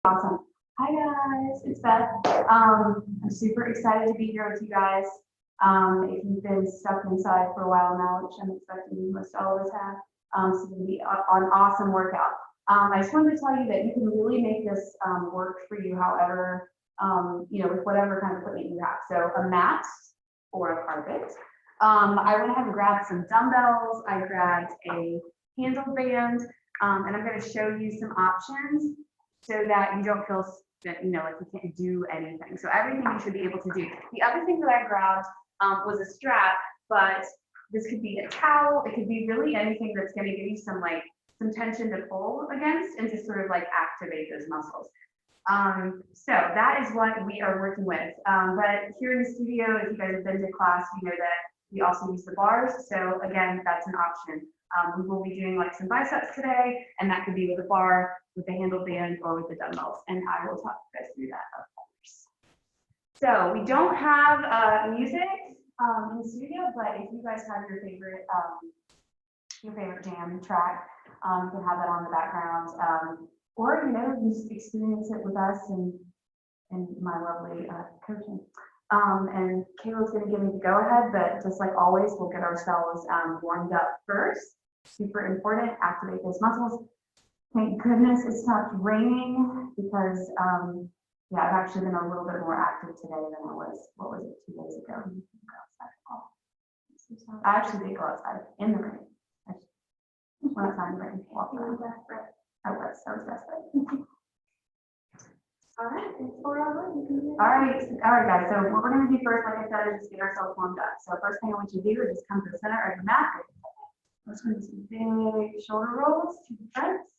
Awesome. Hi guys, it's Beth. I'm super excited to be here with you guys. If you've been stuck inside for a while now, which I'm expecting most all of us have, so it's gonna be an awesome workout. I just wanted to tell you that you can really make this work for you, however, with whatever kind of equipment you have. So a mat or a carpet. I went ahead and grabbed some dumbbells. I grabbed a handle band, and I'm going to show you some options so that you don't feel that, like you can't do anything. So everything you should be able to do. The other thing that I grabbed was a strap, but this could be a towel. It could be really anything that's going to give you some tension to pull against and just sort of activate those muscles. So that is what we are working with. But here in the studio, if you guys have been to class, you know that we also use the bars. So again, that's an option. We will be doing some biceps today, and that could be with a bar, with a handle band, or with the dumbbells. And I will talk you guys through that, of course. So we don't have music in the studio, but if you guys have your favorite jam track, you can have that on the background. Or, just experience it with us and my lovely coaching. And Kayla's going to give me the go ahead, but just like always, we'll get ourselves warmed up first. Super important, activate those muscles. Thank goodness it stopped raining because, I've actually been a little bit more active today than I was, 2 days ago. I actually did go outside in the rain. I just went outside in the rain, walked around. I was desperate. All right, guys. So what we're going to do first, like I said, is just get ourselves warmed up. So first thing I want you to do is just come to the center of your mat. Let's do some big shoulder rolls to the front.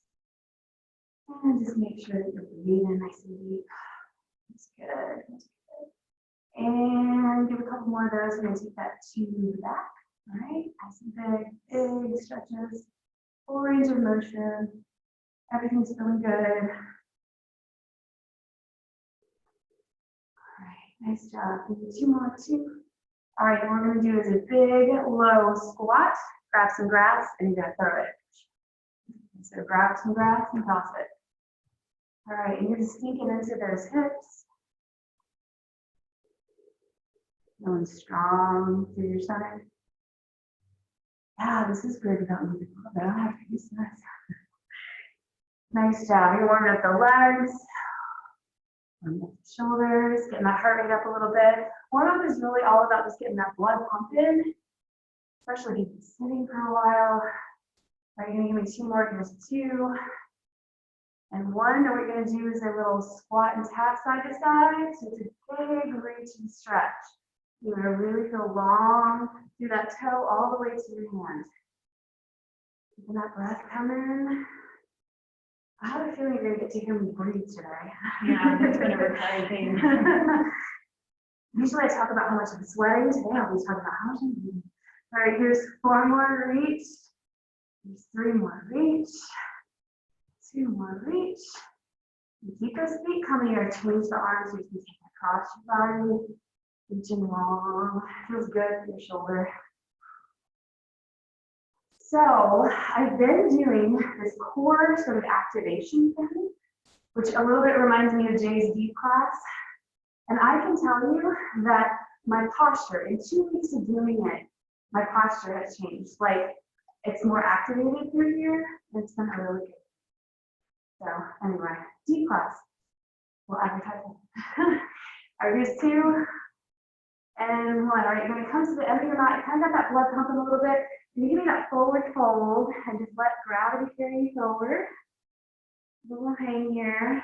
And just make sure that you're breathing nice and deep. That's good. That's good. And give a couple more of those. We're going to take that to the back. All right. Have some big stretches. Full range of motion. Everything's feeling good. All right, nice job. Maybe two more. All right, what we're going to do is a big low squat. Grab some grass and you're going to throw it. So grab some grass and toss it. All right, and you're just sinking into those hips. Going strong through your stomach. Yeah, this is good without moving a little bit. I have to use this. Nice job. You're warming up the legs, warming up the shoulders, getting that heart rate up a little bit. Warm-up is really all about just getting that blood pumping, especially if you've been sitting for a while. Are you going to give me two more? Here's two. And one. And what you're going to do is a little squat and tap side to side. So it's a big reach and stretch. You're going to really feel long through that toe all the way to your hand. Keeping that breath coming. I have a feeling you're going to get to hear me breathe today. Yeah, it's been a recurring thing. Usually I talk about how much I'm sweating. Today I'll be talking about how much I'm breathing. All right, here's 4 more reach. Here's 3 more reach. 2 more reach. And keep those feet coming here. Change the arms. You can take it across your body. Reaching long. Feels good for your shoulder. So I've been doing this core sort of activation thing, which a little bit reminds me of Jay's deep class. And I can tell you that my posture, in 2 weeks of doing it, my posture has changed. It's more activated through here, and it's been really good. So anyway, deep class. We'll advertise it. All right, here's 2 and 1. All right, you're going to come to the end of your mat. You kind of got that blood pumping a little bit. You give me that forward fold and just let gravity carry you forward. A little hang here.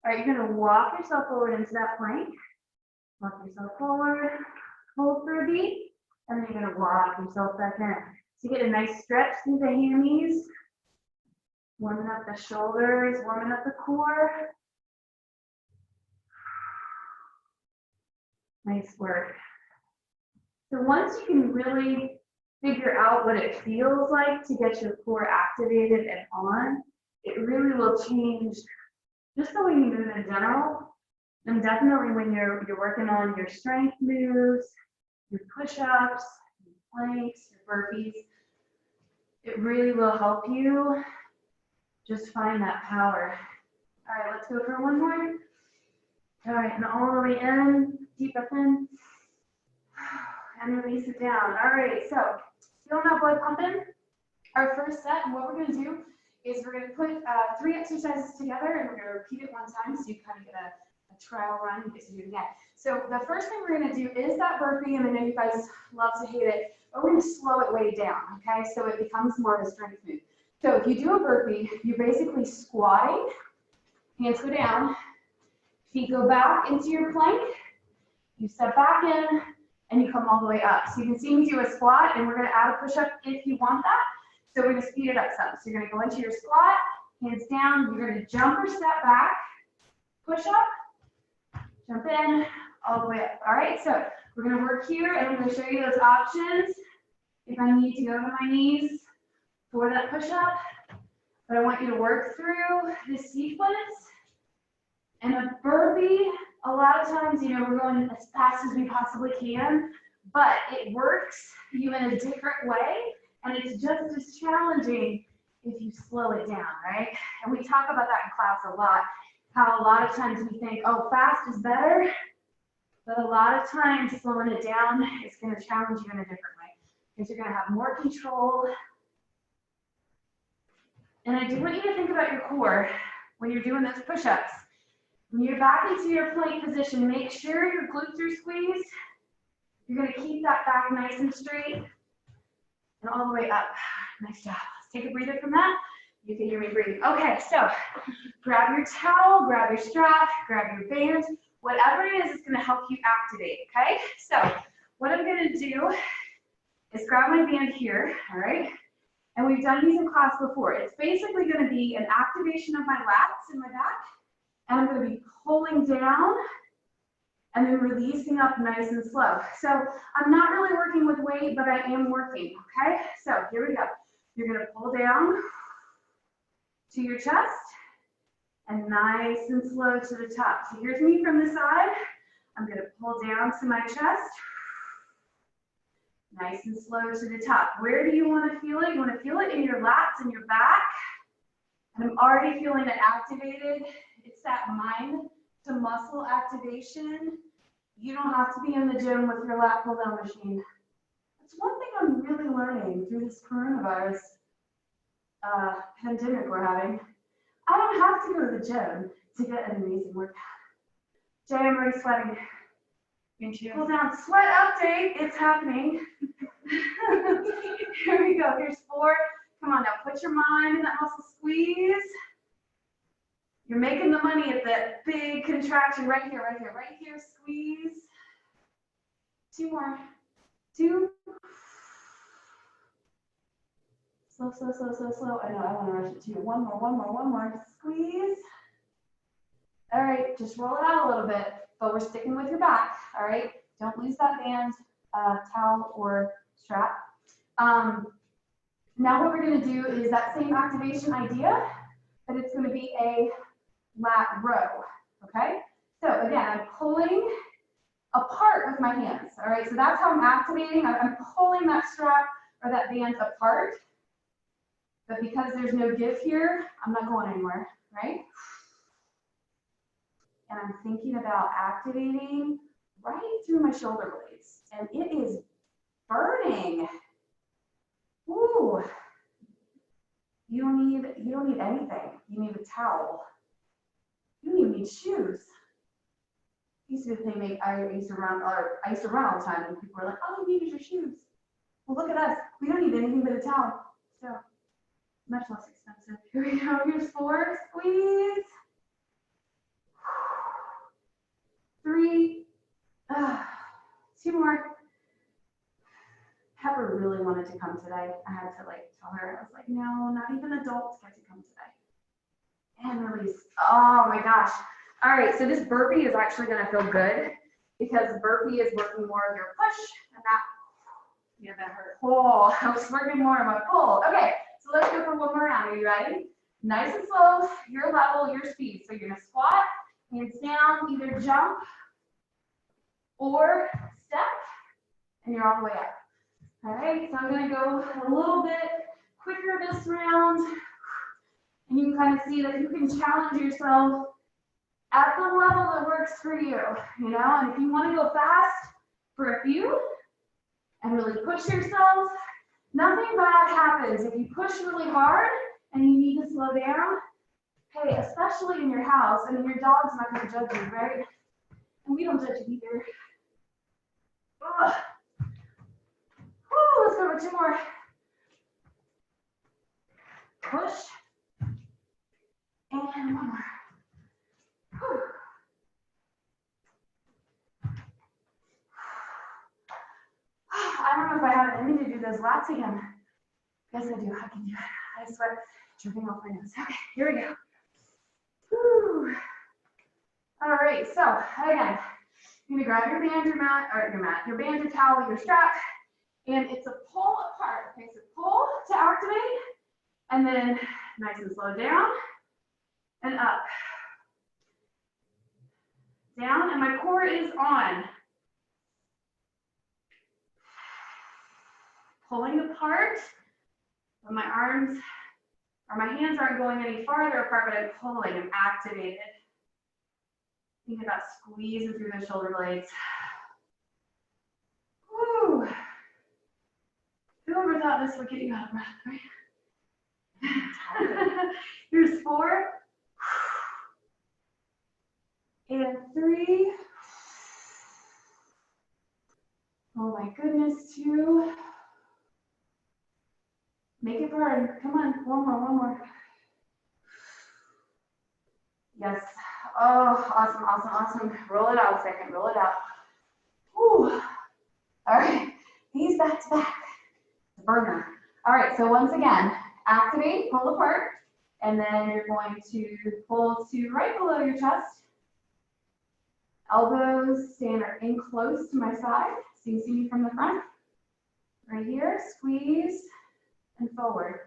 All right, you're going to walk yourself forward into that plank. Walk yourself forward, hold for a beat, and then you're going to walk yourself back in. So you get a nice stretch through the hammies, warming up the shoulders, warming up the core. Nice work. So once you can really figure out what it feels like to get your core activated and on, it really will change just the way you move in general. And definitely when you're working on your strength moves, your push-ups, your planks, your burpees, it really will help you just find that power All right, let's go for one more. All right, and all the way in, deep breath in, and release it down. All right, so feeling that blood pumping? Our first set, and what we're gonna do is we're gonna put 3 exercises together, and we're gonna repeat it one time, so you kind of get a trial run in case you do it again. So the first thing we're gonna do is that burpee, and I know you guys love to hate it, but we're gonna slow it way down, okay? So it becomes more of a strength move. So if you do a burpee, you're basically squatting, hands go down, feet go back into your plank, you step back in, and you come all the way up. So you can see me do a squat, and we're gonna add a push-up if you want that. So we're gonna speed it up some. So you're gonna go into your squat, hands down, you're gonna jump or step back, push up, jump in, all the way up. All right, so we're gonna work here, and I'm gonna show you those options. If I need to go to my knees for that push-up, but I want you to work through this sequence. And a burpee, a lot of times, you know, we're going as fast as we possibly can, but it works you in a different way, and it's just as challenging if you slow it down, right? And we talk about that in class a lot, how a lot of times we think, oh, fast is better, but a lot of times slowing it down is going to challenge you in a different way, because you're going to have more control. And I do want you to think about your core when you're doing those push-ups. When you're back into your plank position, make sure your glutes are squeezed. You're gonna keep that back nice and straight and all the way up. Nice job. Let's take a breather from that. You can hear me breathing. Okay, so grab your towel, grab your strap, grab your band, whatever it is gonna help you activate, okay? So what I'm gonna do is grab my band here, all right? And we've done these in class before. It's basically gonna be an activation of my lats and my back. And I'm going to be pulling down and then releasing up nice and slow. So I'm not really working with weight, but I am working, okay? So here we go. You're going to pull down to your chest and nice and slow to the top. So here's me from the side. I'm going to pull down to my chest. Nice and slow to the top. Where do you want to feel it? You want to feel it in your lats and your back. And I'm already feeling it activated. It's that mind to muscle activation. You don't have to be in the gym with your lat pull down machine. That's one thing I'm really learning through this coronavirus pandemic we're having. I don't have to go to the gym to get an amazing workout. Jay, I'm already sweating. Me too. Pull down, sweat update, it's happening. Here we go, here's 4. Come on now, put your mind in that muscle squeeze. You're making the money at that big contraction right here, right here, right here, squeeze. 2 more, 2. Slow, slow, slow, slow, slow. I know, I want to rush it too. 1 more, 1 more, 1 more, squeeze. All right, just roll it out a little bit, but we're sticking with your back, all right? Don't lose that band, towel, or strap. Now what we're gonna do is that same activation idea, but it's gonna be a lat row, okay? So again, I'm pulling apart with my hands, all right? So that's how I'm activating. I'm pulling that strap or that band apart, but because there's no give here, I'm not going anywhere, right? And I'm thinking about activating right through my shoulder blades, and it is burning. Ooh. You don't need anything. You need a towel. You don't even need shoes. Used to be I used to run all the time, and people were like, "All you need is your shoes." Well, look at us. We don't need anything but a towel. So much less expensive. Here we go. Here's 4. Squeeze. 3. 2 more. Pepper really wanted to come today. I had to tell her, I was like, no, not even adults get to come today. And release. Oh my gosh. All right, so this burpee is actually gonna feel good because burpee is working more of your push and that. Yeah, that hurt. Pull. I was working more of my pull. Okay, so let's go for 1 more round. Are you ready? Nice and slow, your level, your speed. So you're gonna squat, hands down, either jump or step, and you're all the way up. All right, so I'm gonna go a little bit quicker this round. And you can kind of see that you can challenge yourself at the level that works for you, you know? And if you want to go fast for a few and really push yourself, nothing bad happens. If you push really hard and you need to slow down, hey, especially in your house, I mean, your dog's not going to judge you, right? And we don't judge you either. Ugh. Woo, let's go with 2 more. Push. And 1 more. Whew. I don't know if I have it in me to do those lats again. Yes, I do. I can do it. I sweat dripping off my nose. Okay, here we go. Whew. All right, so again, you're gonna grab your band, your band, your towel, your strap, and it's a pull apart. Okay, so pull to activate, and then nice and slow down and up. Down, and my core is on. Pulling apart, but my arms or my hands aren't going any farther apart, but I'm pulling, I'm activated. Think about squeezing through the shoulder blades. Woo! Whoever thought this would get you out of breath, right? Here's 4. And 3. Oh my goodness, 2. Make it burn. Come on, 1 more. Yes. Oh, awesome, awesome, awesome. Roll it out a second, roll it out. Whew. All right, these back to back. The burner. All right, so once again, activate, pull apart, and then you're going to pull to right below your chest. Elbows stand in close to my side, so you see me from the front. Right here, squeeze and forward.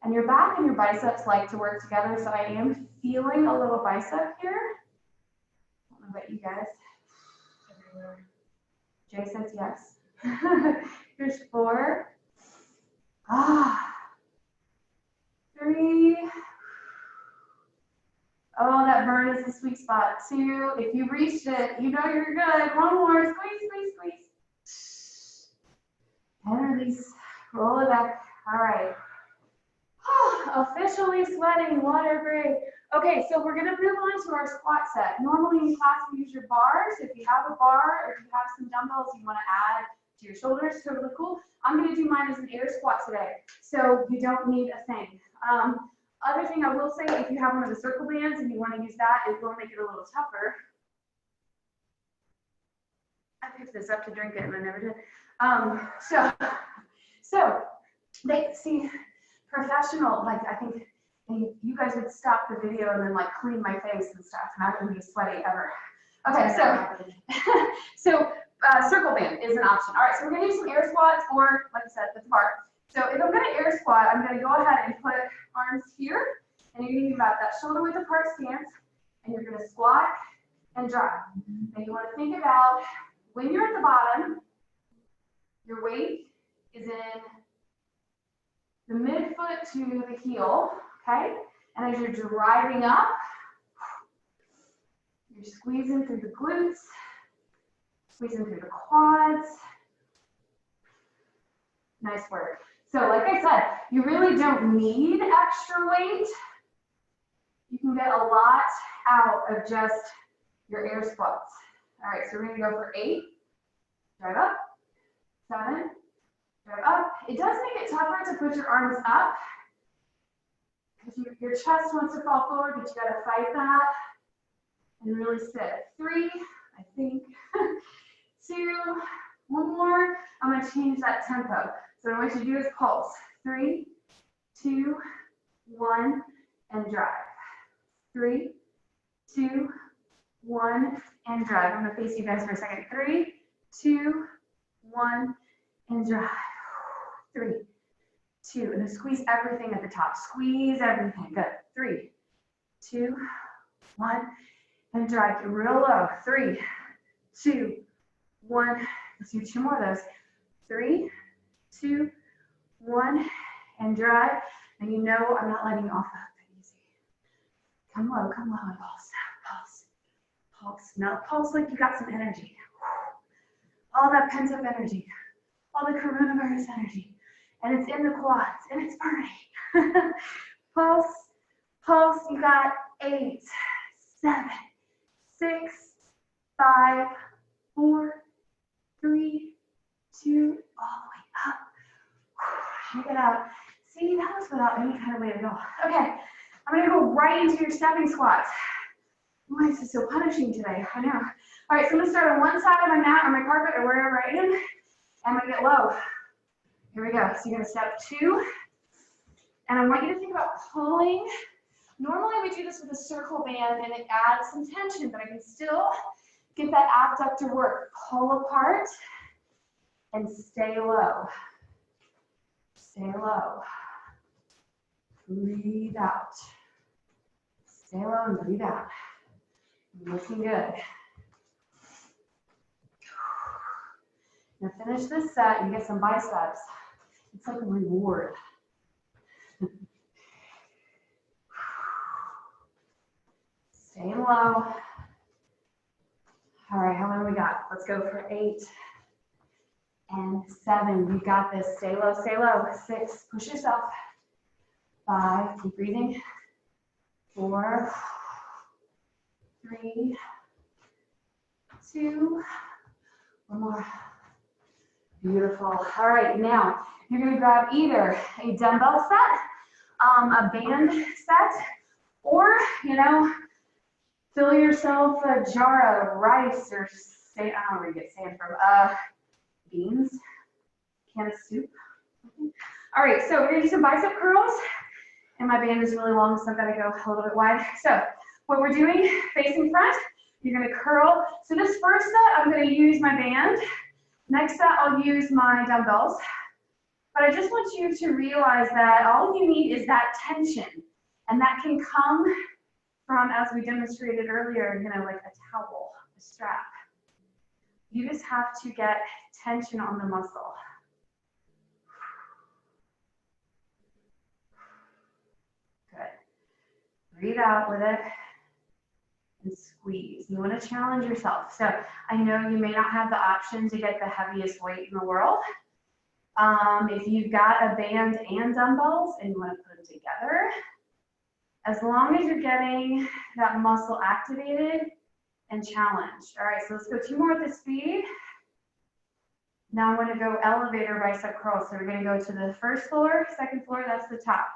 And your back and your biceps like to work together, so I am feeling a little bicep here. I don't know about you guys. Jay says yes. Here's 4. 3. Oh, that burn is the sweet spot. 2. If you reached it, you know you're good. 1 more. Squeeze, squeeze, squeeze. And release. Roll it back. All right. Officially sweating, water break. Okay, so we're gonna move on to our squat set. Normally in class we use your bars. If you have a bar or if you have some dumbbells you wanna add to your shoulders, totally cool. I'm gonna do mine as an air squat today, so you don't need a thing. Other thing I will say, if you have one of the circle bands and you wanna use that, it will make it a little tougher. I picked this up to drink it and I never did. So they see, professional, like I think you guys would stop the video and then like clean my face and stuff, and I wouldn't be sweaty ever. Okay, so circle band is an option. All right, so we're gonna do some air squats, or like I said, the bar. So if I'm gonna air squat, I'm gonna go ahead and put arms here, and you're gonna do about that shoulder width apart stance, and you're gonna squat and drop. And you wanna think about when you're at the bottom, your weight is in the midfoot to the heel, okay? And as you're driving up, you're squeezing through the glutes, squeezing through the quads. Nice work. So like I said, you really don't need extra weight. You can get a lot out of just your air squats. All right, so we're gonna go for 8, drive up, 7, drive up. It does make it tougher to put your arms up because your chest wants to fall forward, but you gotta fight that and really sit. 3, I think, 2, 1 more. I'm gonna change that tempo. So what I want you to do is pulse. 3, 2, 1, and drive. 3, 2, 1, and drive. I'm gonna face you guys for a second. 3, 2, 1, and drive. 3, 2, and then squeeze everything at the top. Squeeze everything. Good. 3, 2, 1, and drive. Get real low. 3, 2, 1. Let's do 2 more of those. 3, 2, 1, and drive. And you know I'm not letting you off that easy. Come low, and pulse, pulse, pulse. Now pulse like you got some energy. All that pent up energy, all the coronavirus energy. And it's in the quads, and it's burning. Pulse, pulse, you got 8, 7, 6, 5, 4, 3, 2, all the way up. Shake it out. See, that was without any kind of weight at all. Okay, I'm gonna go right into your stepping squats. Why is this so punishing today? I know. All right, so I'm gonna start on one side of my mat or my carpet or wherever I am. I'm gonna get low. Here we go. So you're gonna step 2. And I want you to think about pulling. Normally we do this with a circle band and it adds some tension, but I can still get that abductor work. Pull apart and stay low. Stay low. Breathe out. Stay low and breathe out. Looking good. Now finish this set and get some biceps. It's like a reward. Staying low. All right, how many we got? Let's go for 8 and 7. You got this. Stay low, stay low. 6, push yourself. 5, keep breathing. 4, 3, 2, one more. Beautiful. All right, now you're going to grab either a dumbbell set, a band set, or, fill yourself a jar of rice or I don't know where you get sand from, beans, can of soup. All right, so we're going to do some bicep curls, and my band is really long, so I've got to go a little bit wide. So what we're doing, facing front, you're going to curl. So this first set, I'm going to use my band. Next set, I'll use my dumbbells. But I just want you to realize that all you need is that tension. And that can come from, as we demonstrated earlier, like a towel, a strap. You just have to get tension on the muscle. Good. Breathe out with it. And squeeze. You want to challenge yourself. So I know you may not have the option to get the heaviest weight in the world. If you've got a band and dumbbells and you want to put them together, as long as you're getting that muscle activated and challenged. All right, so let's go 2 more at the speed. Now I'm going to go elevator bicep curls. So we're going to go to the first floor, second floor, that's the top.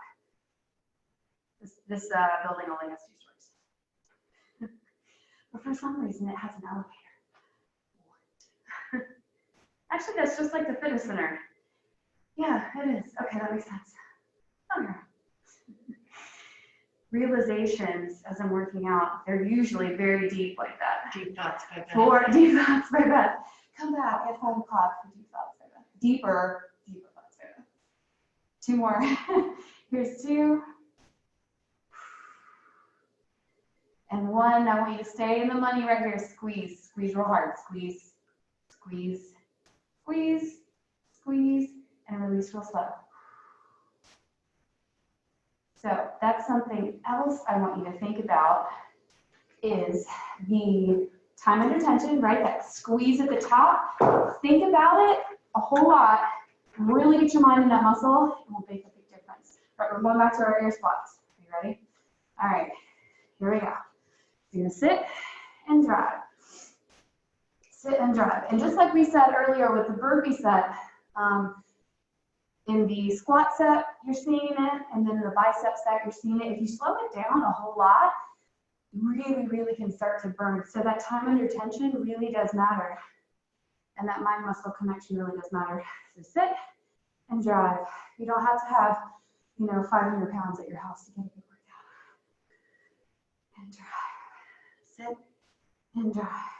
This building only has 2 stories. But for some reason, it has an elevator. Actually, that's just like the fitness center. Yeah, it is. Okay, that makes sense. Okay. Realizations as I'm working out, they're usually very deep like that. Deep thoughts by Beth. 4 deep thoughts by Beth. Come back at 5 o'clock for deep thoughts by Beth. Deeper thoughts by Beth. 2 more. Here's 2. And 1, I want you to stay in the money right here. Squeeze, squeeze real hard. Squeeze, squeeze, squeeze, squeeze, and release real slow. So that's something else I want you to think about is the time under tension, right? That squeeze at the top. Think about it a whole lot. Really get your mind in that muscle. It will make a big difference. All right, we're going back to our air squats. Are you ready? All right, here we go. You're gonna sit and drive. Sit and drive. And just like we said earlier with the burpee set, in the squat set, you're seeing it, and then in the bicep set, you're seeing it. If you slow it down a whole lot, you really can start to burn. So that time under tension really does matter. And that mind-muscle connection really does matter. So sit and drive. You don't have to have, 500 pounds at your house to get a good workout. And drive. Sit and drive.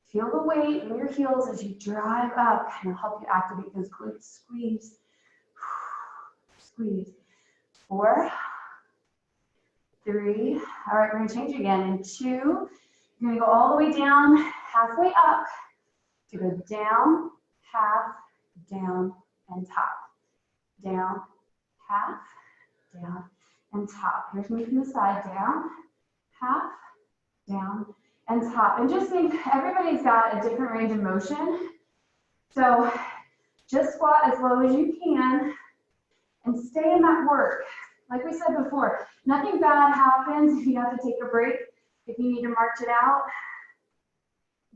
Feel the weight in your heels as you drive up, and it'll help you activate those glutes. Squeeze, squeeze. 4, 3. All right, we're gonna change again. In 2, you're gonna go all the way down, halfway up, to go down, half, down, and top. down, half, down, and top. Here's me from the side, down, half, down, and top. And just think, everybody's got a different range of motion. So just squat as low as you can and stay in that work. Like we said before, nothing bad happens if you have to take a break, if you need to march it out.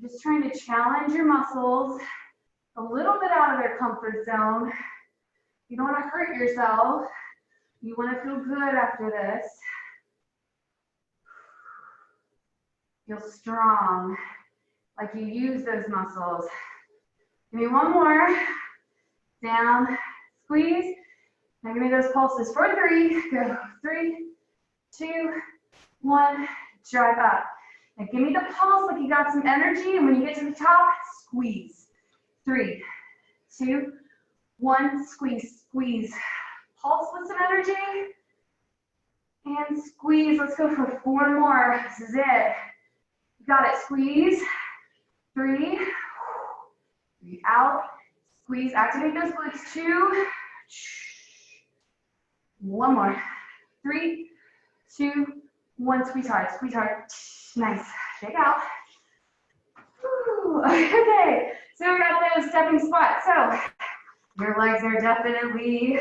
Just trying to challenge your muscles a little bit out of their comfort zone. You don't want to hurt yourself. You want to feel good after this. Feel strong, like you use those muscles. Give me one more. Down, squeeze. Now give me those pulses for 3. Go 3, 2, 1. Drive up. Now give me the pulse like you got some energy, and when you get to the top, squeeze. 3, 2, 1. Squeeze, squeeze. Pulse with some energy. And squeeze. Let's go for 4 more. This is it. You got it. Squeeze. 3. Breathe out. Squeeze. Activate those glutes. 2. 1 more. 3, 2, 1. Squeeze hard. Squeeze hard. Nice. Shake out. Whew. Okay. So we got those stepping squats. So your legs are definitely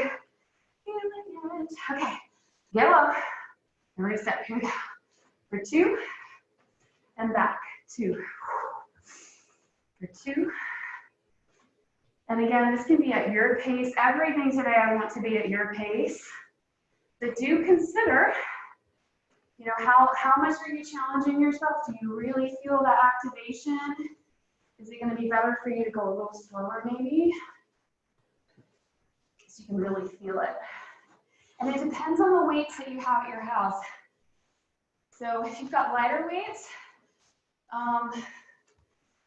feeling it. Okay. Get up. And we're gonna step. Here we go. For 2. And back. 2. For 2. And again, this can be at your pace. Everything today I want to be at your pace. But do consider, you know, how much are you challenging yourself? Do you really feel that activation? Is it going to be better for you to go a little slower maybe? So you can really feel it. And it depends on the weights that you have at your house. So if you've got lighter weights,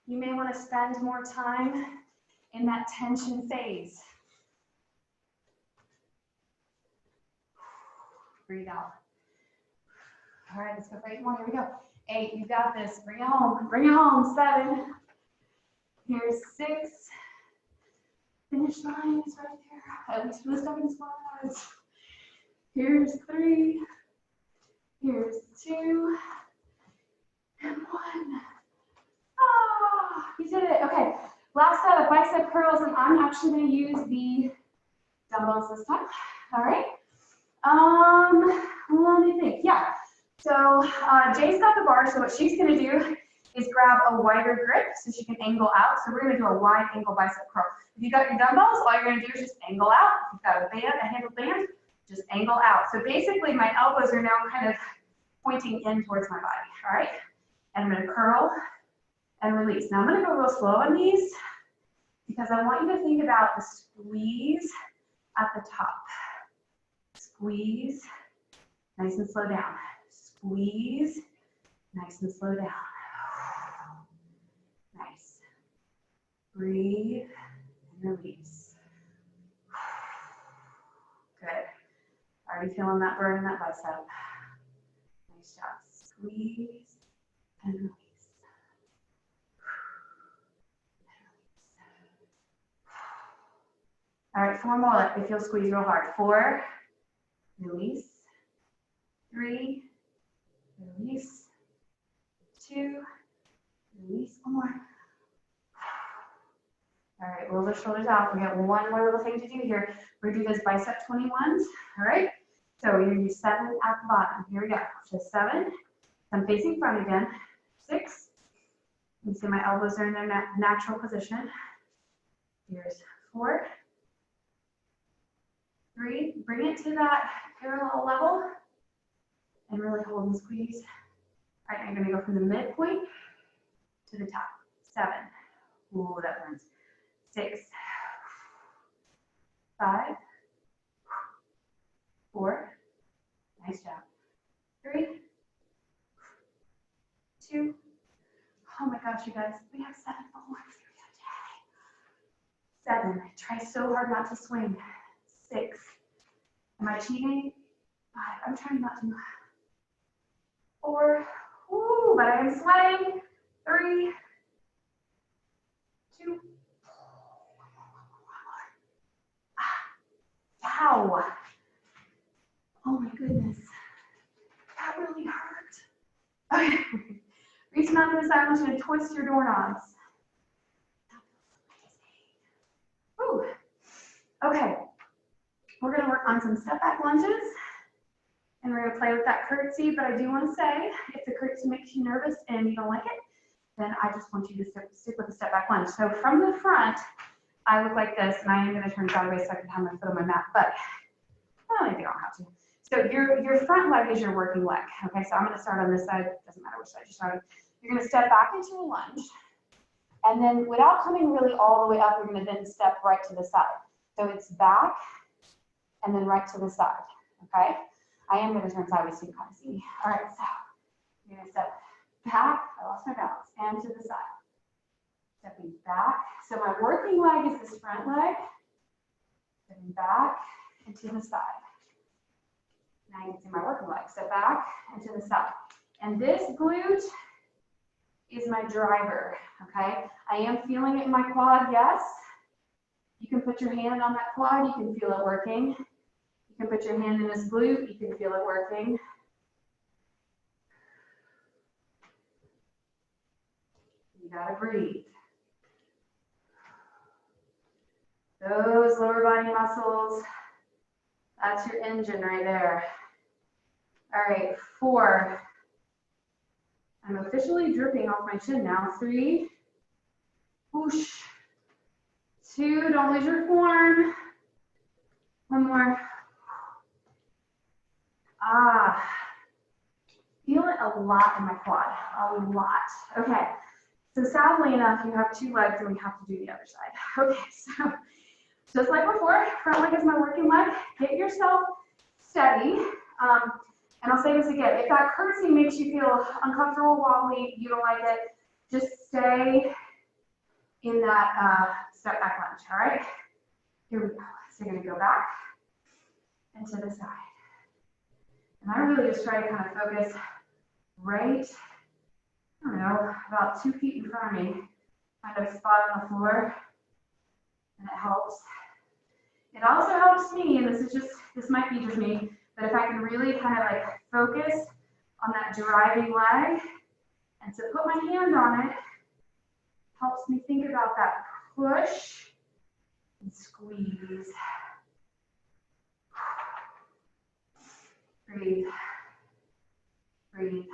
you may want to spend more time in that tension phase. Breathe out. All right, let's go for 8 more. Here we go. 8, you got this. Bring it home. Bring it home. 7. Here's 6. Finish line is right there. At least for the stepping squats. Here's 3. Here's 2. And 1. Ah, you did it. Okay. Last set of bicep curls, and I'm actually going to use the dumbbells this time. All right. Let me think. Yeah. So Jay's got the bar, so what she's going to do is grab a wider grip so she can angle out. So we're going to do a wide angle bicep curl. If you got your dumbbells, all you're going to do is just angle out. If you've got a band, a handle band, just angle out. So basically, my elbows are now kind of pointing in towards my body. All right. And I'm going to curl and release. Now I'm going to go real slow on these because I want you to think about the squeeze at the top. Squeeze, nice and slow down. Squeeze, nice and slow down. Nice. Breathe and release. Good. Already feeling that burn in that bicep. Nice job. Squeeze and release. All right, 4 more. If you'll squeeze real hard. 4, release. 3, release. 2, release. 1 more. All right, roll the shoulders out. We got one more little thing to do here. We're gonna do those bicep 21s. All right. So you're gonna do 7 at the bottom. Here we go. Just 7. I'm facing front again. 6. You can see my elbows are in their natural position. Here's 4. 3, bring it to that parallel level and really hold and squeeze. All right, I'm going to go from the midpoint to the top. 7. Ooh, that burns. 6. 5. 4. Nice job. 3. 2. Oh my gosh, you guys, we have 7 more. 7. Try so hard not to swing. 6. Am I cheating? 5. I'm trying not to. 4. Ooh, but I am sweating. 3. 2. Ow. Oh my goodness. That really hurt. Okay. Reaching out to the side, I'm just gonna twist your doorknobs. Whew. Okay. We're gonna work on some step back lunges. And we're gonna play with that curtsy, but I do wanna say, if the curtsy makes you nervous and you don't like it, then I just want you to stick with the step back lunge. So from the front, I look like this, and I am gonna turn sideways so I can have my foot on my mat, but I don't think I don't have to. So your front leg is your working leg. Okay, so I'm gonna start on this side, doesn't matter which side you start on. You're gonna step back into a lunge, and then without coming really all the way up, you're gonna then step right to the side. So it's back, and then right to the side, okay? I am gonna turn sideways so you can kind of see me. All right, so you're gonna step back, I lost my balance, and to the side. Stepping back, so my working leg is this front leg. Stepping back and to the side. Now you can see my working leg. Step back and to the side. And this glute is my driver, okay? I am feeling it in my quad, yes. You can put your hand on that quad, you can feel it working. You can put your hand in this glute, you can feel it working. You gotta breathe. Those lower body muscles, that's your engine right there. All right, 4. I'm officially dripping off my chin now. 3, whoosh. 2, don't lose your form. 1 more. Ah, feel it a lot in my quad, a lot. Okay, so sadly enough, you have 2 legs and we have to do the other side. Okay, so just like before, front leg is my working leg. Get yourself steady. And I'll say this again, if that curtsy makes you feel uncomfortable, wobbly, you don't like it, just stay in that step back lunge, all right? Here we go. So you're gonna go back and to the side. And I really just try to kind of focus right, I don't know, about 2 feet in front of me, kind of spot on the floor, and it helps. It also helps me, and this might be just me, but if I can really kind of like focus on that driving leg, and to put my hand on it, helps me think about that push and squeeze. Breathe. Breathe.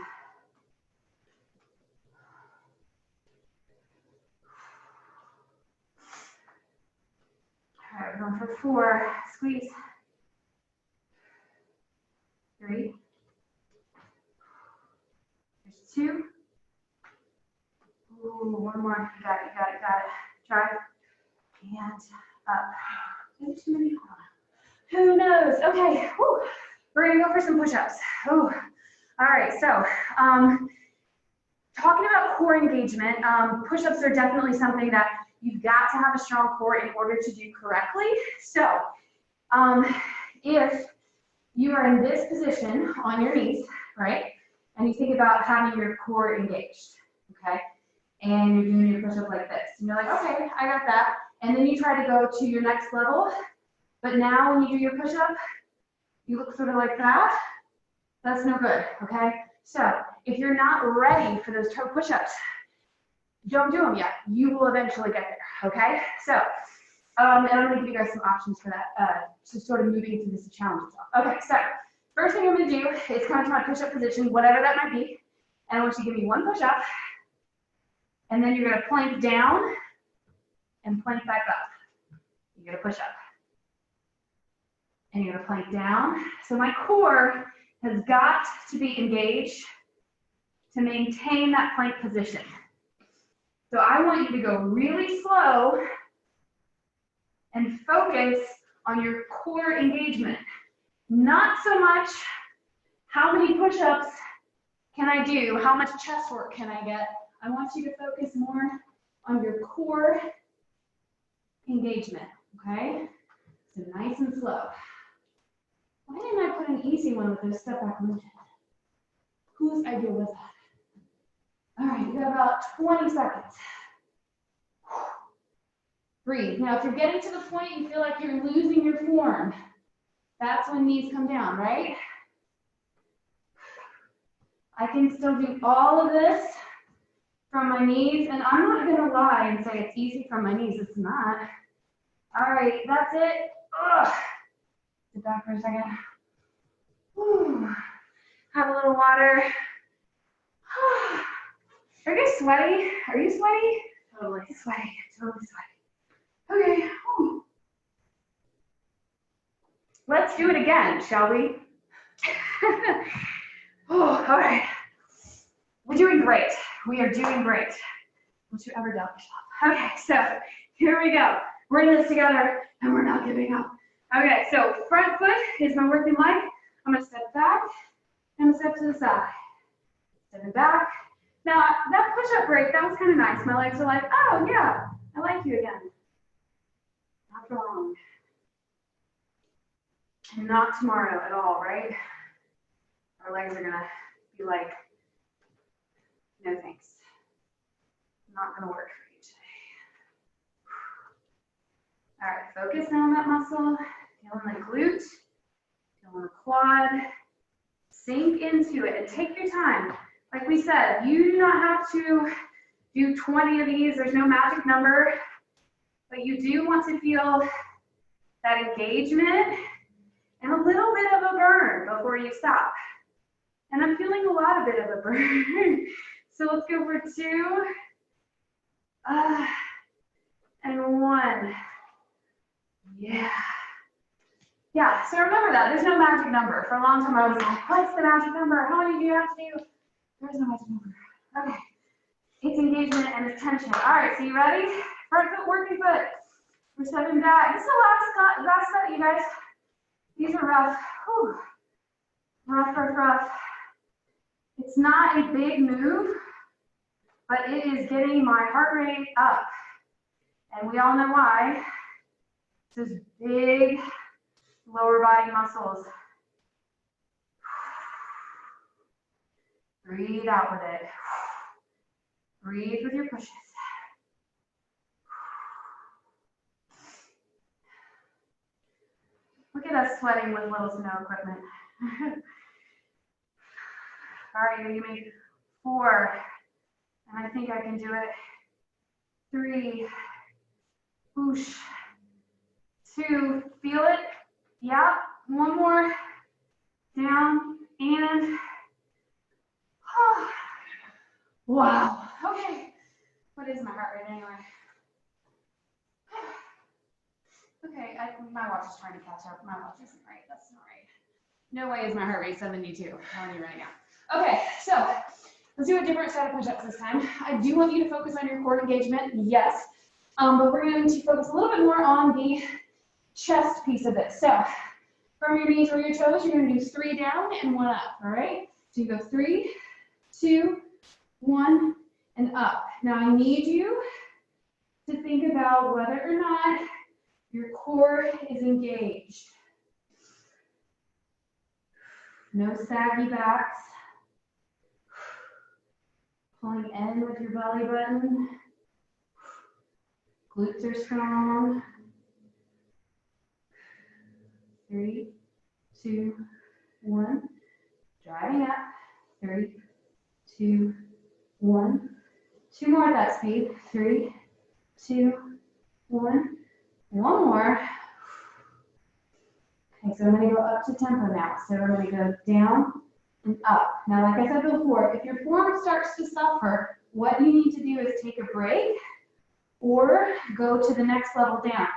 All right, we're going for 4. Squeeze. 3. There's 2. Ooh, 1 more. You got it, got it, got it. Drive. And up. Maybe too many. Who knows? Okay. Whew. We're gonna go for some push-ups. Oh, all right. So, talking about core engagement, push-ups are definitely something that you've got to have a strong core in order to do correctly. So, if you are in this position on your knees, right, and you think about having your core engaged, okay, and you're doing your push-up like this, and you're like, okay, I got that, and then you try to go to your next level, but now when you do your push-up, you look sort of like that. That's no good, okay? So if you're not ready for those toe push-ups, don't do them yet. You will eventually get there, okay? So, and I'm gonna give you guys some options for that, to sort of moving through this challenge. Okay, so first thing I'm gonna do is come to my push-up position, whatever that might be, and I want you to give me 1 push-up, and then you're gonna plank down and plank back up. You're gonna push up. And you're gonna plank down. So my core has got to be engaged to maintain that plank position. So I want you to go really slow and focus on your core engagement. Not so much how many push-ups can I do, how much chest work can I get. I want you to focus more on your core engagement, okay? So nice and slow. Why didn't I put an easy one with those step back lunges? Whose idea was that? All right, you got about 20 seconds. Breathe. Now, if you're getting to the point you feel like you're losing your form, That's when knees come down, right? I can still do all of this from my knees, and I'm not gonna lie and say it's easy from my knees, it's not. All right, that's it. Ugh. Sit back for a second. Whew. Have a little water. Are you guys sweaty? Are you sweaty? Totally. Sweaty, totally sweaty. Okay. Whew. Let's do it again, shall we? Oh, all right. We're doing great. We are doing great. Don't you ever doubt yourself. Okay, so here we go. We're in this together, and we're not giving up. Okay, so front foot is my working leg. I'm gonna step back, and step to the side. Stepping back. Now, that push-up break, that was kind of nice. My legs are like, oh, yeah, I like you again. Not for long. And not tomorrow at all, right? Our legs are gonna be like, no thanks. Not gonna work for you today. All right, focus now on that muscle. Feeling the glute, feeling the quad. Sink into it and take your time. Like we said, you do not have to do 20 of these. There's no magic number, but you do want to feel that engagement and a little bit of a burn before you stop. And I'm feeling a lot of bit of a burn. So let's go for 2 and 1. Yeah. Yeah, so remember that. There's no magic number. For a long time, I was like, what's the magic number? How many do you have to do? There's no magic number. Okay. It's engagement and it's tension. All right, so you ready? Front foot, working foot. We're stepping back. This is the last set, you guys. These are rough. Whew. Rough, rough, rough. It's not a big move, but it is getting my heart rate up. And we all know why. This is big lower body muscles. Breathe out with it. Breathe with your pushes. Look at us sweating with little to no equipment. All right, you made 4, and I think I can do it. 3, whoosh. 2, feel it. Yeah, 1 more. Down and wow. Okay. What is my heart rate anyway? Okay, my watch is trying to catch up. My watch isn't right. That's not right. No way is my heart rate 72. I'm telling you right now. Okay, so let's do a different set of push-ups this time. I do want you to focus on your core engagement, yes, but we're going to focus a little bit more on the chest piece of this. So from your knees or your toes, you're going to do 3 down and 1 up. All right. So you go 3, 2, 1, and up. Now I need you to think about whether or not your core is engaged. No saggy backs. Pulling in with your belly button. Glutes are strong. 3, 2, 1. Driving up. 3, 2, 1. 2 more at that speed. 3, 2, 1. 1 more. Okay, so I'm going to go up to tempo now. So we're going to go down and up. Now, like I said before, if your form starts to suffer, what you need to do is take a break or go to the next level down.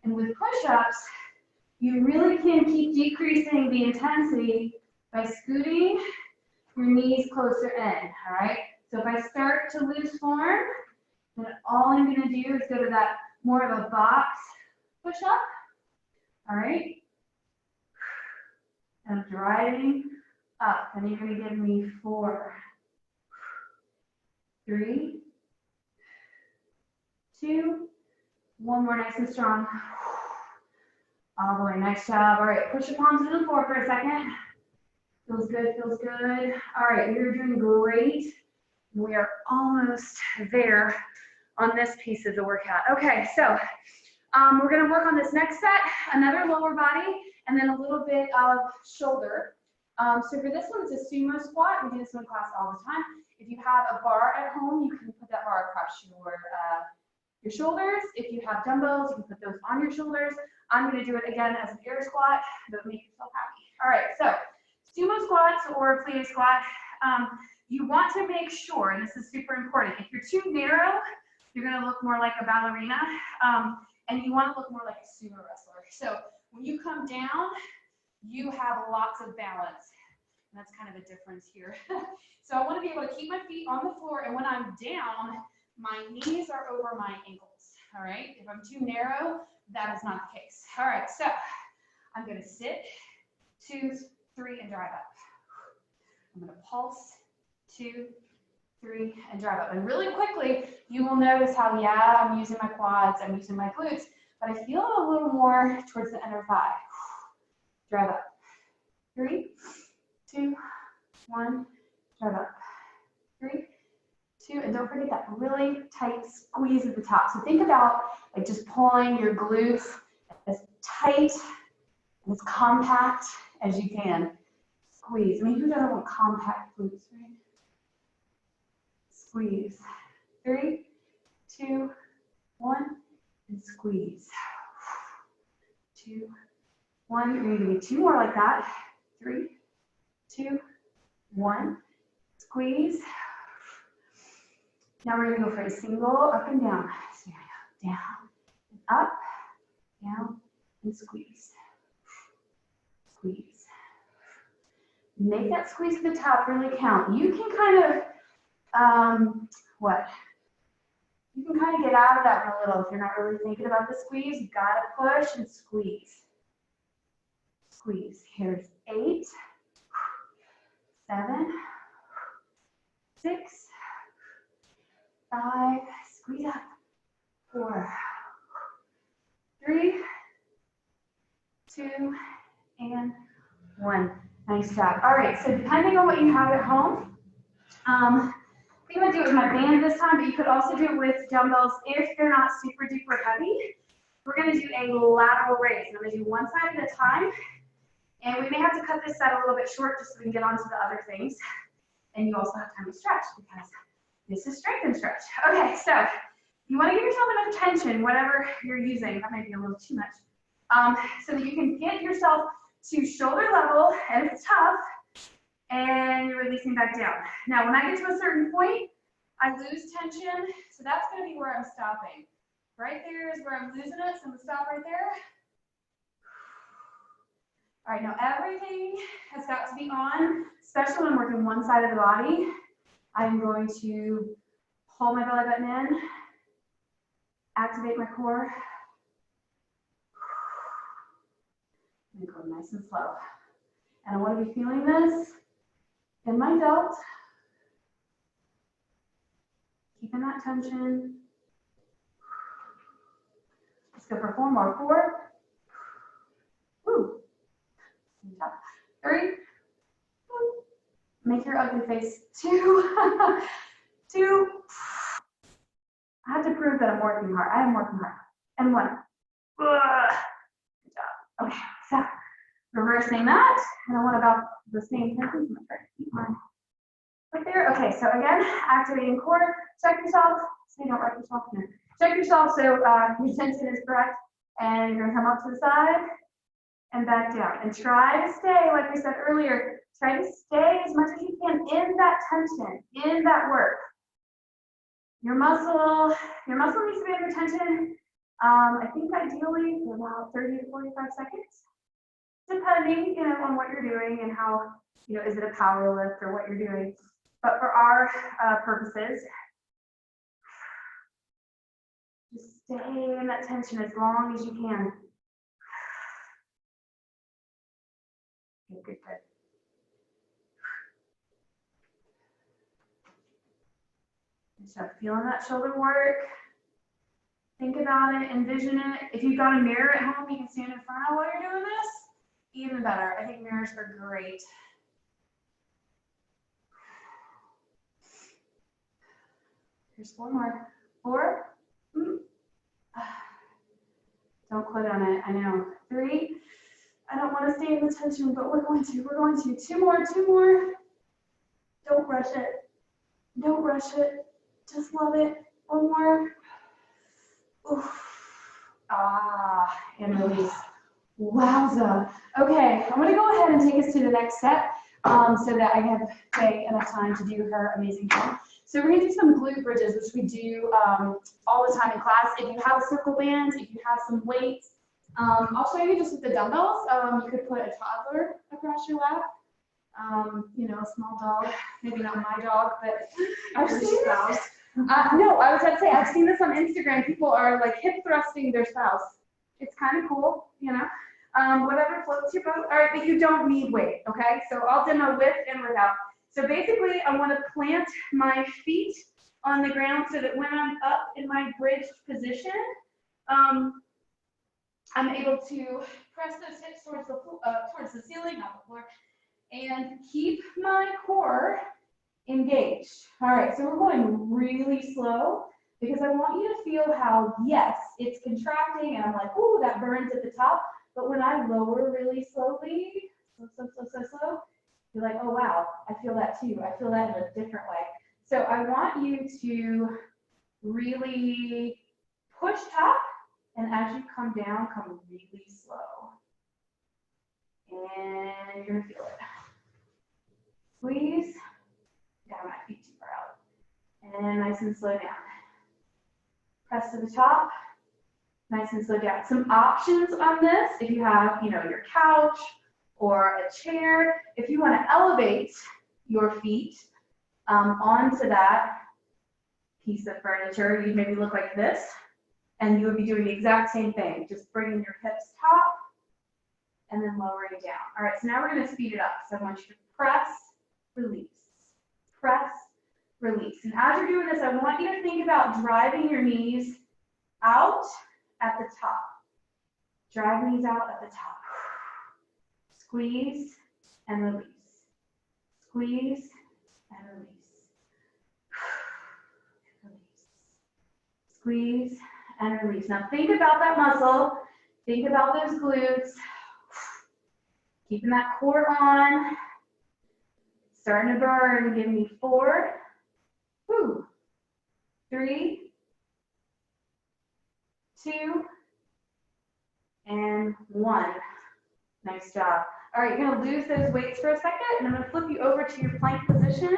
And with push-ups, you really can keep decreasing the intensity by scooting your knees closer in, all right? So if I start to lose form, then all I'm going to do is go to that more of a box push-up, all right? And I'm driving up, and you're going to give me 4, 3, 2, 1 more, nice and strong. All the way, nice job. All right, push your palms to the floor for a second. Feels good, feels good. All right, you're doing great. We are almost there on this piece of the workout. Okay, so We're gonna work on this next set, another lower body, and then a little bit of shoulder. So for this one, it's a sumo squat. We do this one in class all the time. If you have a bar at home, you can put that bar across your shoulders. If you have dumbbells, you can put those on your shoulders. I'm gonna do it again as an air squat, but make yourself happy. All right, so sumo squats or plie squat. You want to make sure, and this is super important, if you're too narrow, you're gonna look more like a ballerina, and you wanna look more like a sumo wrestler. So when you come down, you have lots of balance. And that's kind of a difference here. So I wanna be able to keep my feet on the floor, and when I'm down, my knees are over my ankles, all right? If I'm too narrow, that is not the case. All right, so I'm gonna sit, 2, 3, and drive up. I'm gonna pulse, 2, 3, and drive up. And really quickly, you will notice how, yeah, I'm using my quads, I'm using my glutes, but I feel a little more towards the inner thigh. Drive up. 3, 2, 1, drive up. 3, 2, and don't forget that really tight squeeze at the top. So think about like just pulling your glutes as tight and as compact as you can. Squeeze. I mean, who doesn't want compact glutes, right? Squeeze. 3, 2, 1, and squeeze. 2, 1. You're going to give me 2 more like that. 3, 2, 1. Squeeze. Now we're going to go for a single up and down. So down, and up, down, and squeeze. Squeeze. Make that squeeze at the top really count. You can kind of, You can kind of get out of that one a little if you're not really thinking about the squeeze. You gotta push and squeeze. Squeeze. Here's 8, 7, 6, 5, squeeze up. 4, 3, 2, and 1. Nice job. All right, so depending on what you have at home, I think I'm gonna do it with my band this time, but you could also do it with dumbbells if they're not super duper heavy. We're gonna do a lateral raise. I'm gonna do one side at a time, and we may have to cut this set a little bit short just so we can get on to the other things. And you also have time to stretch because this is strength and stretch. Okay, so you wanna give yourself enough tension, whatever you're using. That might be a little too much. So that you can get yourself to shoulder level, and it's tough, and you're releasing back down. Now, when I get to a certain point, I lose tension, so that's gonna be where I'm stopping. Right there is where I'm losing it, so I'm gonna stop right there. All right, now everything has got to be on, especially when I'm working one side of the body. I'm going to hold my belly button in, activate my core, and go nice and slow. And I want to be feeling this in my delt, keeping that tension. Let's go for 4 more. 4. Woo. 3. Woo. Make your ugly face. 2. 2. I have to prove that I'm working hard. I am working hard. And 1. Ugh. Good job. Okay, so reversing that. And I want about the same thing. I'm going to try to keep mine right there. Okay, so again, activating core. Check yourself. So you don't wreck yourself here. Check yourself so your tension is correct. And you're going to come up to the side and back down. And try to stay, like we said earlier, try to stay as much as you can in that tension, in that work. Your muscle needs to be under tension. I think ideally for about 30 to 45 seconds, depending, on what you're doing and how, is it a power lift or what you're doing. But for our purposes, just stay in that tension as long as you can. Good, good, good. And so feeling that shoulder work. Think about it, envision it. If you've got a mirror at home, you can stand in front of while you're doing this. Even better. I think mirrors are great. Here's 4 more. 4. Don't quit on it. I know. 3. I don't want to stay in the tension, but we're going to. We're going to. 2 more. 2 more. Don't rush it. Don't rush it. Just love it. 1 more. Oof. Ah, and release. Wowza. Okay, I'm going to go ahead and take us to the next step so that I have Faye enough time to do her amazing thing. So we're going to do some glute bridges, which we do all the time in class. If you have a circle band, if you have some weights, I'll show you just with the dumbbells. You could put a toddler across your lap. You know, a small dog, maybe not my dog, but I've seen this. No, I was about to say, I've seen this on Instagram. People are like hip thrusting their spouse. It's kind of cool, you know. Whatever floats your boat. All right, but you don't need weight, okay? So I'll demo with and without. So basically, I want to plant my feet on the ground so that when I'm up in my bridged position, I'm able to press those hips towards the ceiling, not the floor, and keep my core engaged. All right, so we're going really slow because I want you to feel how, yes, it's contracting, and I'm like, ooh, that burns at the top. But when I lower really slowly, slow, you're like, oh, wow, I feel that too. I feel that in a different way. So I want you to really push top, and as you come down, come really slow. And you're gonna feel it. Squeeze. Down my feet too far out. And nice and slow down. Press to the top. Nice and slow down. Some options on this, if you have, you know, your couch or a chair, if you want to elevate your feet onto that piece of furniture, you'd maybe look like this, and you would be doing the exact same thing, just bringing your hips top and then lowering down. All right, so now we're going to speed it up. So I want you to press, release, press, release. And as you're doing this, I want you to think about driving your knees out at the top. Drive knees out at the top. Squeeze and release. Squeeze and release. Release. Squeeze and release. Now think about that muscle. Think about those glutes. Keeping that core on. Starting to burn. Give me 4, 3, 2, and 1. Nice job. All right, you're going to lose those weights for a second, and I'm going to flip you over to your plank position.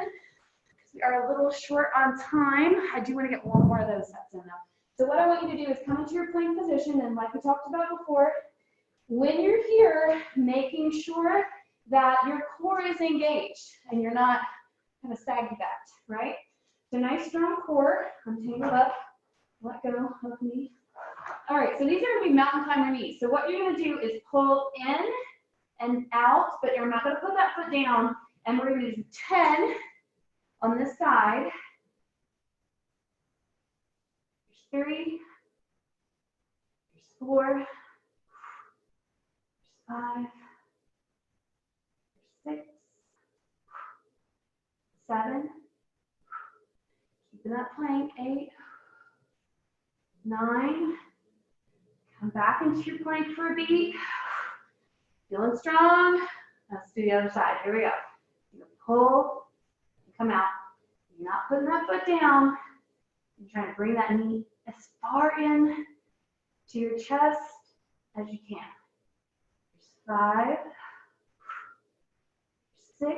We are a little short on time. I do want to get 1 more of those sets in though. So what I want you to do is come into your plank position, and like we talked about before, when you're here, making sure that your core is engaged and you're not kind of saggy backed, right? So nice strong core. I'm tangled up. Let go of me. All right, so these are going to be mountain climber knees. So what you're going to do is pull in and out, but you're not going to put that foot down. And we're going to do 10 on this side. There's 3. There's 4. There's 5. There's 6. 7. Keeping that plank. 8. 9. Come back into your plank for a beat. Feeling strong. Let's do the other side. Here we go. You're gonna pull and come out. You're not putting that foot down. You're trying to bring that knee as far in to your chest as you can. There's 5. 6.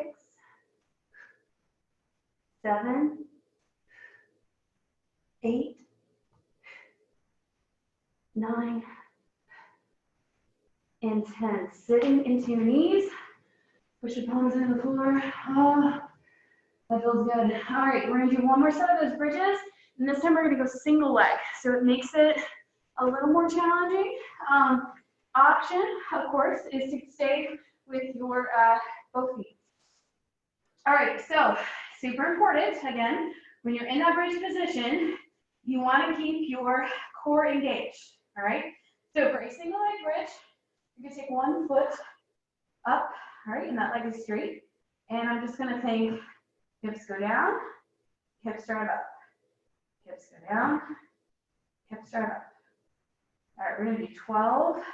7. 8. 9. And 10. Sitting into your knees. Push your palms into the floor. Oh, that feels good. All right, we're gonna do 1 more set of those bridges. And this time we're gonna go single leg. So it makes it a little more challenging. Option, of course, is to stay with your both feet. All right, so super important, again, when you're in that bridge position, you wanna keep your core engaged, all right? So for a single leg bridge, you can take 1 foot up, all right, and that leg is straight. And I'm just gonna think, hips go down, hips drive up. Hips go down, hips drive up. All right, we're gonna do 12. And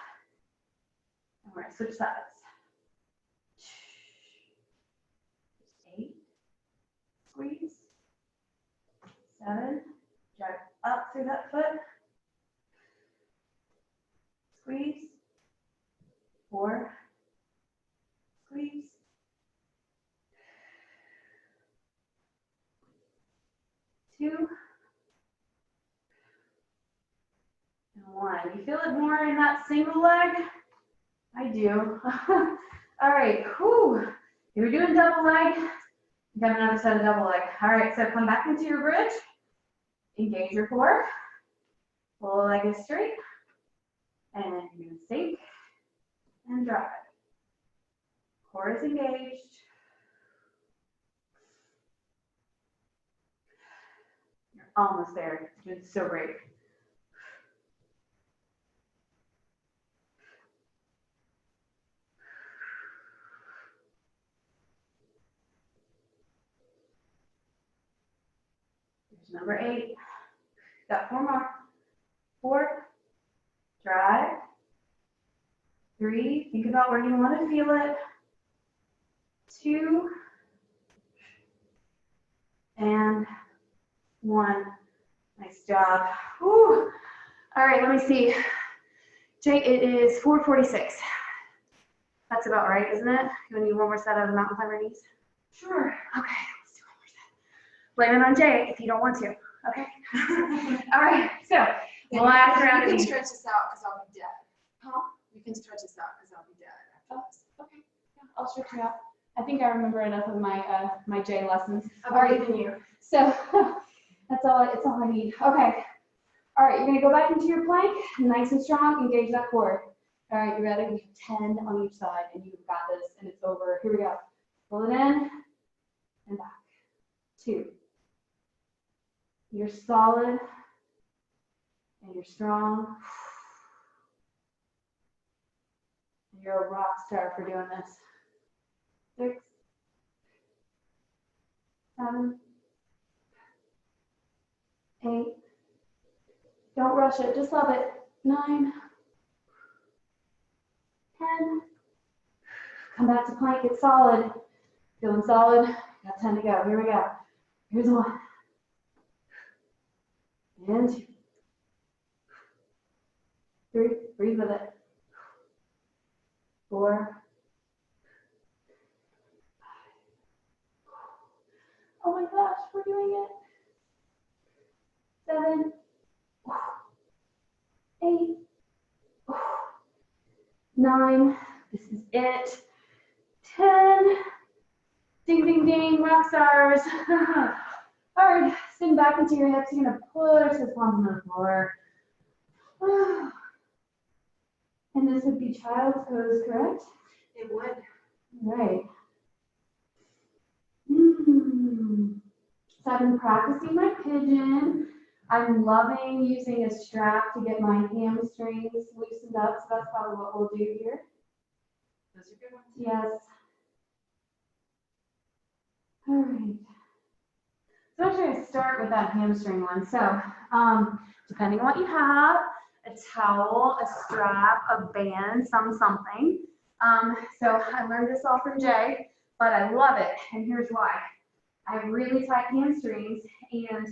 we're gonna switch sides. 8, squeeze. 7, drag up through that foot. Squeeze. 4, squeeze. 2, and 1. You feel it more in that single leg? I do. All right, whew. You're doing double leg. You got another set of double leg. All right, so come back into your bridge. Engage your core. Full leg is straight. And you're gonna sink and drive. Core is engaged. You're almost there. You're doing so great. Here's number 8. Got 4 more. 4, drive. 3, think about where you want to feel it. 2, and 1. Nice job. Whew. All right, let me see. Jay, it is 4:46. That's about right, isn't it? You need one more set of mountain climber knees? Sure. Okay, let's do one more set. Blame it on Jay if you don't want to, okay? All right, so last round of You can knees. stretch this out because I'll be dead. Huh? You can stretch this out because I'll be dead after this. Okay, yeah, I'll stretch you out. I think I remember enough of my my Jay lessons. I believe in you. So it's all I need. Okay. All right, you're gonna go back into your plank, nice and strong, engage that core. All right, you ready? We have 10 on each side, and you've got this, and it's over. Here we go. Pull it in and back. 2. You're solid and you're strong. You're a rock star for doing this. 6, 7, 8. Don't rush it, just love it. 9, 10. Come back to plank, get solid. Feeling solid? Got 10 to go. Here we go. Here's 1. And 2. 3, breathe with it. 4. Oh my gosh, we're doing it. 7. 8. 9. This is it. 10. Ding, ding, ding, rock stars. All right, sink back into your hips. You're gonna push this palm to the floor. And this would be child's pose, correct? It would. Right. So I've been practicing my pigeon. I'm loving using a strap to get my hamstrings loosened up. So that's probably what we'll do here. Those are good ones. Yes. All right. So I'm going to start with that hamstring one. So depending on what you have, a towel, a strap, a band, something. So I learned this all from Jay, but I love it. And here's why. I have really tight hamstrings, and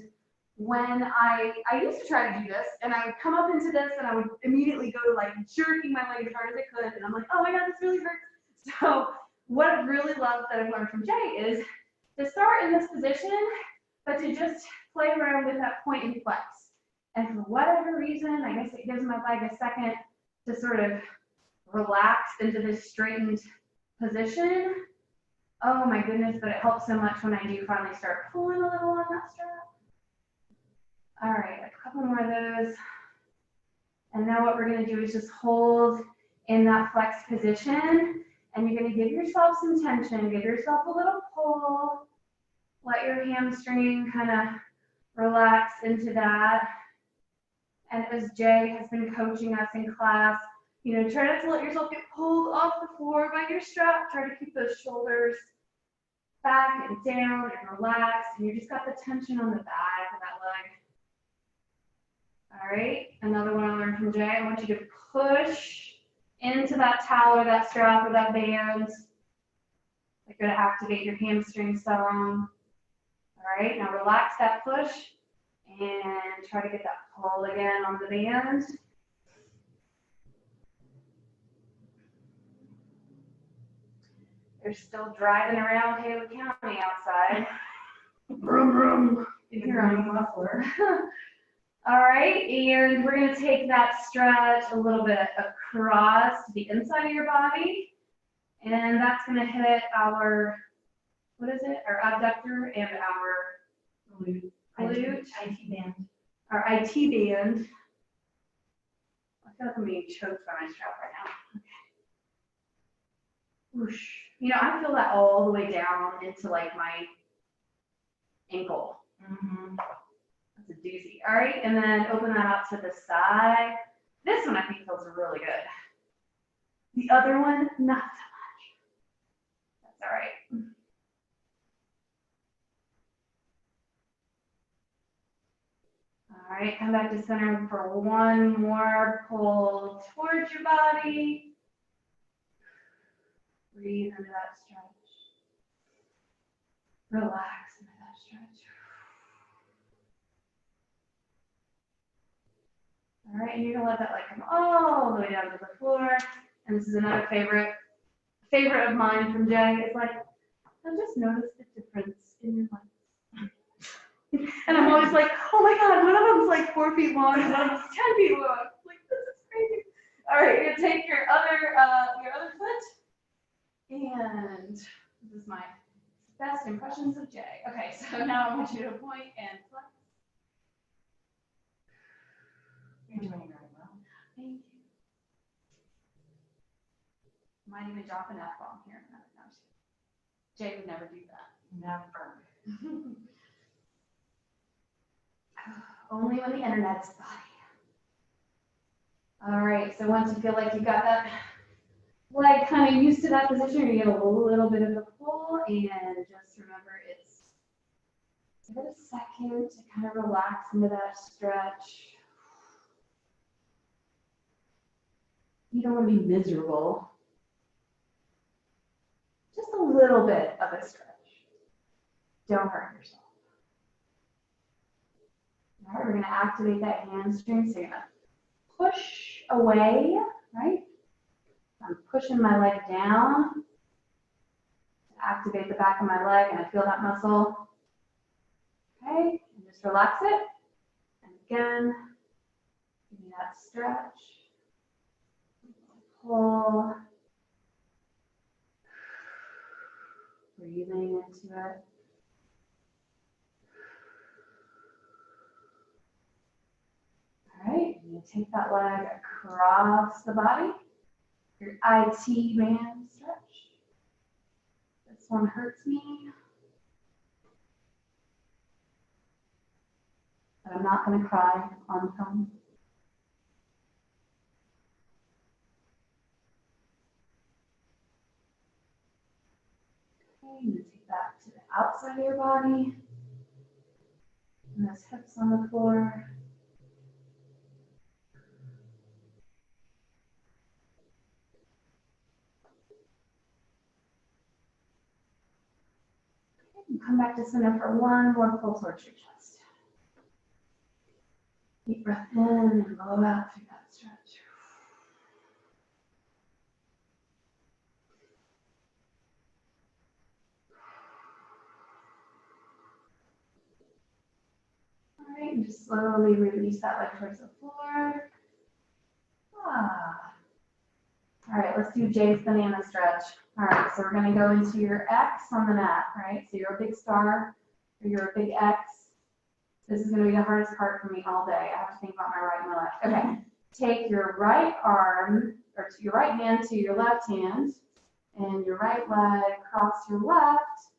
when I used to try to do this, and I would come up into this, and I would immediately go to like jerking my leg as hard as I could, and I'm like, oh my God, this really hurts. So what I really love that I've learned from Jay is to start in this position, but to just play around with that point and flex. And for whatever reason, I guess it gives my leg a second to sort of relax into this straightened position. Oh my goodness, but it helps so much when I do finally start pulling a little on that strap. All right, a couple more of those. And now what we're gonna do is just hold in that flex position, and you're gonna give yourself some tension, give yourself a little pull, let your hamstring kind of relax into that. And as Jay has been coaching us in class, you know, try not to let yourself get pulled off the floor by your strap. Try to keep those shoulders back and down and relaxed. And you just got the tension on the back of that leg. All All right, another one I learned from Jay. I want you to push into that towel or that strap or that band. You're going to activate your hamstring serum. All right, now relax that push and try to get that pull again on the band. They're still driving around Haley County outside. Vroom, vroom. If you're a muffler. All right, and we're going to take that stretch a little bit across the inside of your body. And that's going to hit our, what is it? Our abductor and our glute. IT band. Our IT band. I feel like I'm being choked by my strap right now. Okay. Whoosh. You know, I feel that all the way down into like my ankle. That's a doozy. All right, and then open that out to the side. This one I think feels really good. The other one, not so much. That's all right. All right, come back to center for one more pull towards your body. Breathe into that stretch. Relax into that stretch. All right, and you're gonna let that like come all the way down to the floor. And this is another favorite of mine from Jay. It's like, I just noticed the difference in your legs. And I'm always like, oh my God, one of them's like 4 feet long and one of them's 10 feet long. Like, this is crazy. All right, you're gonna take your other foot. And this is my best impressions of Jay. Okay, so now I want you to point and flex. You're doing really well. Thank you. Might even drop an F-bomb here. No, I'm just kidding. Jay would never do that. Never. Only when the internet's body. All right, so once you feel like you got that leg kind of used to that position, you get a little bit of a pull, and just remember give it a second to kind of relax into that stretch. You don't want to be miserable. Just a little bit of a stretch. Don't hurt yourself. All right, we're going to activate that hamstring. So you're going to push away, right? I'm pushing my leg down to activate the back of my leg, and I feel that muscle. Okay, and just relax it. And again, give me that stretch. Pull. Breathing into it. All right, you take that leg across the body. Your IT band stretch. This one hurts me. But I'm not going to cry on film. Okay, you take that to the outside of your body. And those hips on the floor. And come back to center for one more pull towards your chest. Deep breath in and blow out through that stretch. All right, and just slowly release that leg towards the floor. Ah. All right, let's do Jay's banana stretch. All right, so we're going to go into your X on the mat, right? So you're a big star, or you're a big X. This is going to be the hardest part for me all day. I have to think about my right and my left. Okay, take your right arm, or your right hand to your left hand, and your right leg cross your left,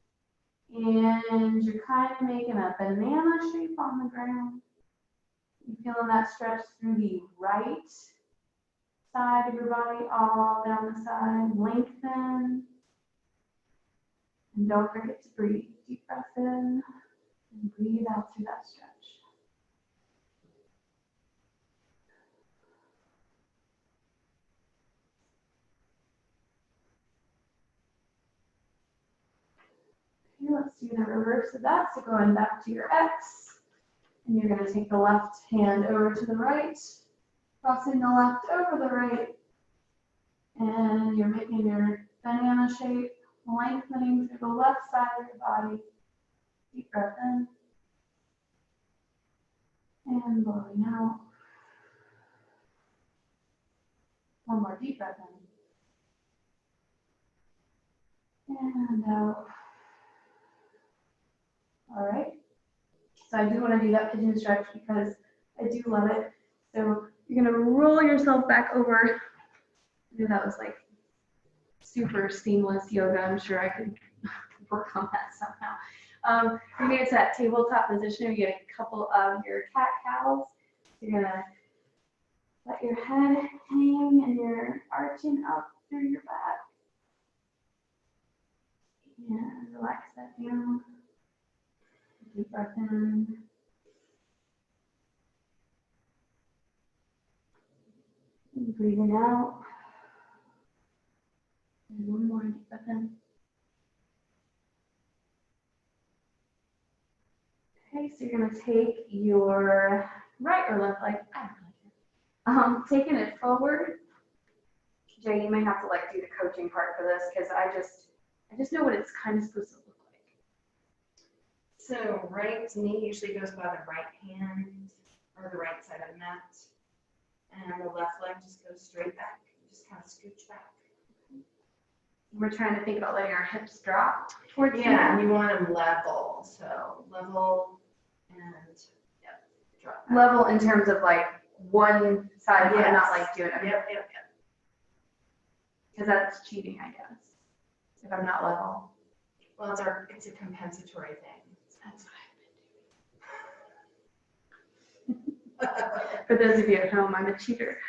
and you're kind of making a banana shape on the ground. You feeling that stretch through the right side of your body, all down the side. Lengthen. And don't forget to breathe. Deep breath in and breathe out through that stretch. gonna reverse that, so going back to your X, and you're gonna take the left hand over to the right, crossing the left over the right, and you're making your banana shape, lengthening through the left side of your body. Deep breath in, and blowing out. One more deep breath in, and out. All right. So I do want to do that pigeon stretch because I do love it. So you're gonna roll yourself back over. I knew that was like super seamless yoga. I'm sure I could work on that somehow. You're gonna get to that tabletop position. You get a couple of your cat cows. You're gonna let your head hang and you're arching up through your back. And relax that down. Deep breath in. And breathing out. And one more deep breath in. Okay, so you're gonna take your right or left leg, I don't really care. Taking it forward. Jay, you may have to like do the coaching part for this because I just know what it's kind of supposed to look like. So right knee usually goes by the right hand or the right side of the mat. And the left leg just goes straight back. Just kind of scooch back. We're trying to think about letting our hips drop towards the Yeah, mat. you want them level. So level and drop back. Level in terms of like one side, but not Yes. like doing it. Yep. Because that's cheating, I guess. If I'm not level. Well, it's a compensatory thing. That's what I've been doing. For those of you at home, I'm a cheater.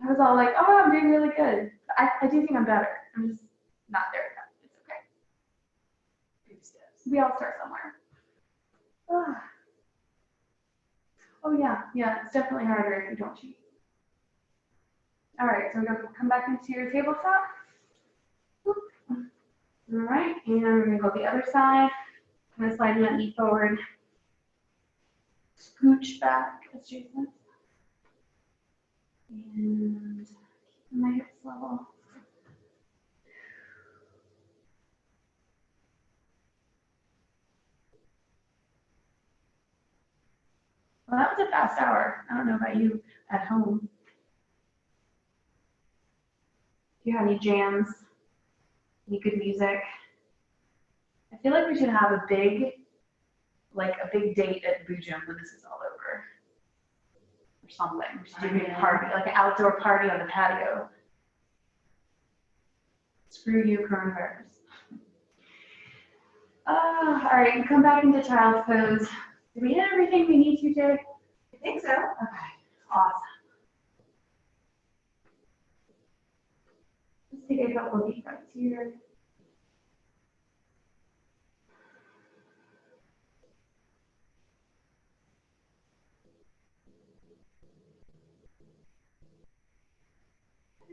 I was all like, oh, I'm doing really good. I do think I'm better. I'm just not there yet. It's okay. Baby steps. We all start somewhere. Ah. Oh yeah, it's definitely harder if you don't cheat. All right, so we're gonna come back into your tabletop. All right, and we're gonna go the other side. I'm gonna slide that knee forward. Scooch back, as Jason. And keep my hips level. Well, that was a fast hour. I don't know about you at home. Do you have any jams? Any good music? I feel like we should have a big date at Boojum when this is all over. Or something. We should do a big party, like an outdoor party on the patio. Screw you, coronavirus. All right, you come back into child's pose. Did we hit everything we need to, Jay? I think so. Okay, awesome. Let's take a couple of deep breaths here.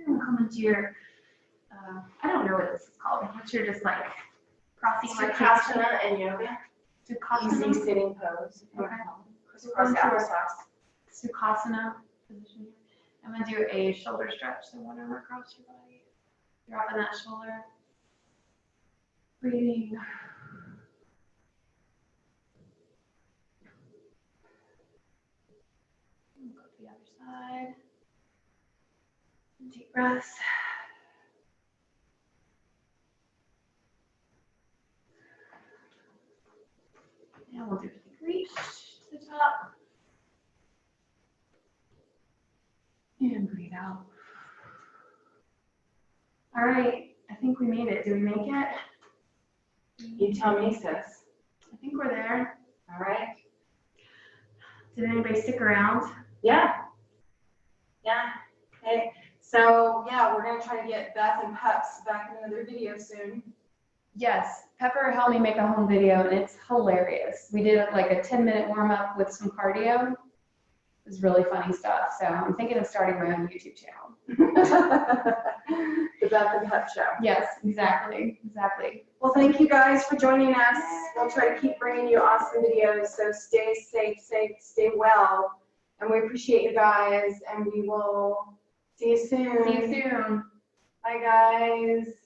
And we'll come into your, I don't know what this is called. What's your just like crossing like Sukhasana and yoga. Sukhasana. Easy sitting pose. Okay. Cross out. Sukhasana position. I'm gonna do a shoulder stretch, so one arm across your body. Dropping that shoulder. Breathing. And go to the other side. Deep breaths. And we'll do a big reach to the top. And breathe out. All right, I think we made it. Did we make it? You tell me, sis. I think we're there. All right. Did anybody stick around? Yeah. Hey, so yeah, we're gonna try to get Beth and Peps back in another video soon. Yes, Pepper helped me make a home video and it's hilarious. We did like a 10-minute warm up with some cardio was really funny stuff. So I'm thinking of starting my own YouTube channel. The Beth and Pep Show. Yes, exactly. Well, thank you guys for joining us. We'll try to keep bringing you awesome videos, so stay safe, stay well. And we appreciate you guys, and we will see you soon. See you soon. Bye, guys.